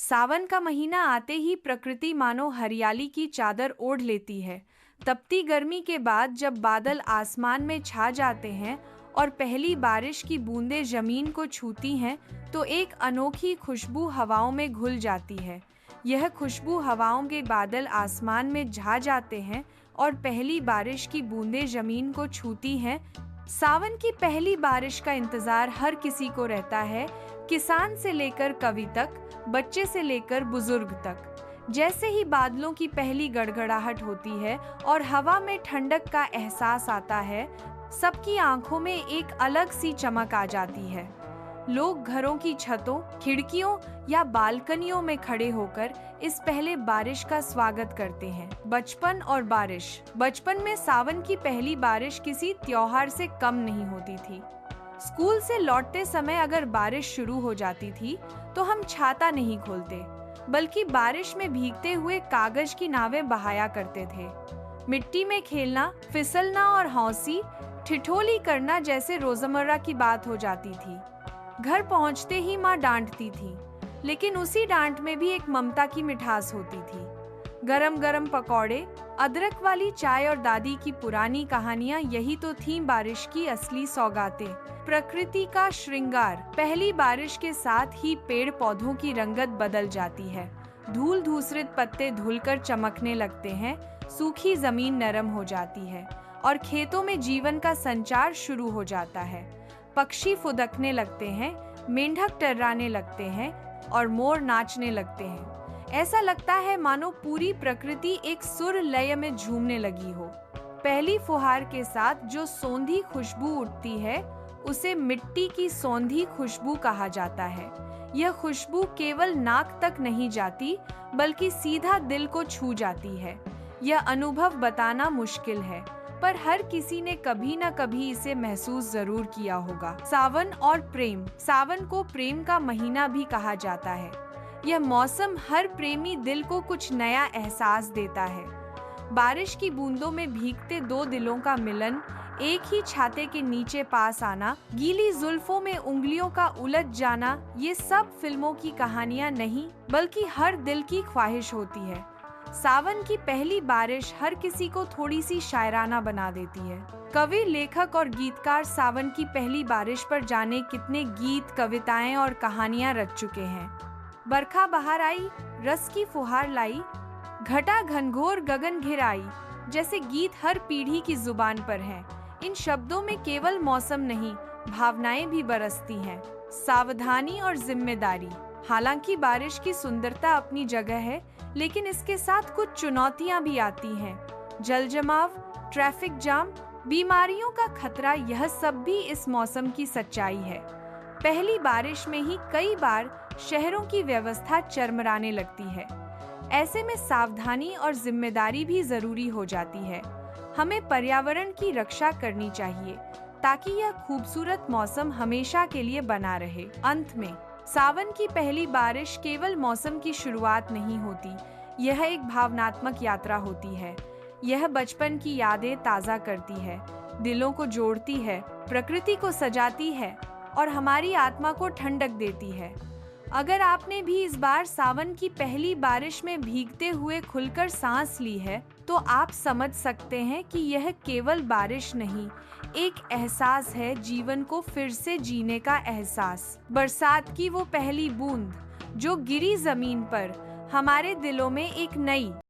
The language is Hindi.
सावन का महीना आते ही प्रकृति मानो हरियाली की चादर ओढ़ लेती है। तपती गर्मी के बाद जब बादल आसमान में छा जाते हैं और पहली बारिश की बूंदें जमीन को छूती हैं, तो एक अनोखी खुशबू हवाओं में घुल जाती है। यह खुशबू हवाओं के बादल आसमान में छा जाते हैं और पहली बारिश की बूंदें जमीन को छूती हैं। सावन की पहली बारिश का इंतजार हर किसी को रहता है, किसान से लेकर कवि तक, बच्चे से लेकर बुजुर्ग तक। जैसे ही बादलों की पहली गड़गड़ाहट होती है और हवा में ठंडक का एहसास आता है, सबकी आंखों में एक अलग सी चमक आ जाती है। लोग घरों की छतों, खिड़कियों या बालकनियों में खड़े होकर इस पहले बारिश का स्वागत करते हैं। बचपन और बारिश। बचपन में सावन की पहली बारिश किसी त्योहार से कम नहीं होती थी। स्कूल से लौटते समय अगर बारिश शुरू हो जाती थी तो हम छाता नहीं खोलते, बल्कि बारिश में भीगते हुए कागज की नावें बहाया करते थे। मिट्टी में खेलना, फिसलना और हौसी ठिठोली करना जैसे रोजमर्रा की बात हो जाती थी। घर पहुंचते ही माँ डांटती थी, लेकिन उसी डांट में भी एक ममता की मिठास होती थी। गरम गरम पकौड़े, अदरक वाली चाय और दादी की पुरानी कहानियां, यही तो थी बारिश की असली सौगातें। प्रकृति का श्रृंगार। पहली बारिश के साथ ही पेड़ पौधों की रंगत बदल जाती है। धूल धूसरित पत्ते धुलकर चमकने लगते हैं, सूखी जमीन नरम हो जाती है और खेतों में जीवन का संचार शुरू हो जाता है। पक्षी फुदकने लगते हैं, मेंढक टर्राने लगते हैं और मोर नाचने लगते हैं। ऐसा लगता है मानो पूरी प्रकृति एक सुर लय में झूमने लगी हो। पहली फुहार के साथ जो सौंधी खुशबू उठती है, उसे मिट्टी की सौंधी खुशबू कहा जाता है। यह खुशबू केवल नाक तक नहीं जाती, बल्कि सीधा दिल को छू जाती है। यह अनुभव बताना मुश्किल है, पर हर किसी ने कभी न कभी इसे महसूस जरूर किया होगा। सावन और प्रेम। सावन को प्रेम का महीना भी कहा जाता है। यह मौसम हर प्रेमी दिल को कुछ नया एहसास देता है। बारिश की बूंदों में भीगते दो दिलों का मिलन, एक ही छाते के नीचे पास आना, गीली जुल्फों में उंगलियों का उलझ जाना, ये सब फिल्मों की कहानियां नहीं, बल्कि हर दिल की ख्वाहिश होती है। सावन की पहली बारिश हर किसी को थोड़ी सी शायराना बना देती है। कवि, लेखक और गीतकार सावन की पहली बारिश पर जाने कितने गीत, कविताएं और कहानियां रच चुके हैं। बरखा बहार आई, रस की फुहार लाई, घटा घनघोर गगन घिराई, जैसे गीत हर पीढ़ी की जुबान पर हैं। इन शब्दों में केवल मौसम नहीं, भावनाएं भी बरसती हैं। सावधानी और जिम्मेदारी। हालांकि बारिश की सुंदरता अपनी जगह है, लेकिन इसके साथ कुछ चुनौतियां भी आती हैं। जल जमाव, ट्रैफिक जाम, बीमारियों का खतरा, यह सब भी इस मौसम की सच्चाई है। पहली बारिश में ही कई बार शहरों की व्यवस्था चरमराने लगती है। ऐसे में सावधानी और जिम्मेदारी भी जरूरी हो जाती है। हमें पर्यावरण की रक्षा करनी चाहिए, ताकि यह खूबसूरत मौसम हमेशा के लिए बना रहे। अंत में, सावन की पहली बारिश केवल मौसम की शुरुआत नहीं होती, यह एक भावनात्मक यात्रा होती है। यह बचपन की यादें ताज़ा करती है, दिलों को जोड़ती है, प्रकृति को सजाती है और हमारी आत्मा को ठंडक देती है। अगर आपने भी इस बार सावन की पहली बारिश में भीगते हुए खुलकर सांस ली है, तो आप समझ सकते हैं कि यह केवल बारिश नहीं, एक एहसास है, जीवन को फिर से जीने का एहसास। बरसात की वो पहली बूंद जो गिरी जमीन पर, हमारे दिलों में एक नई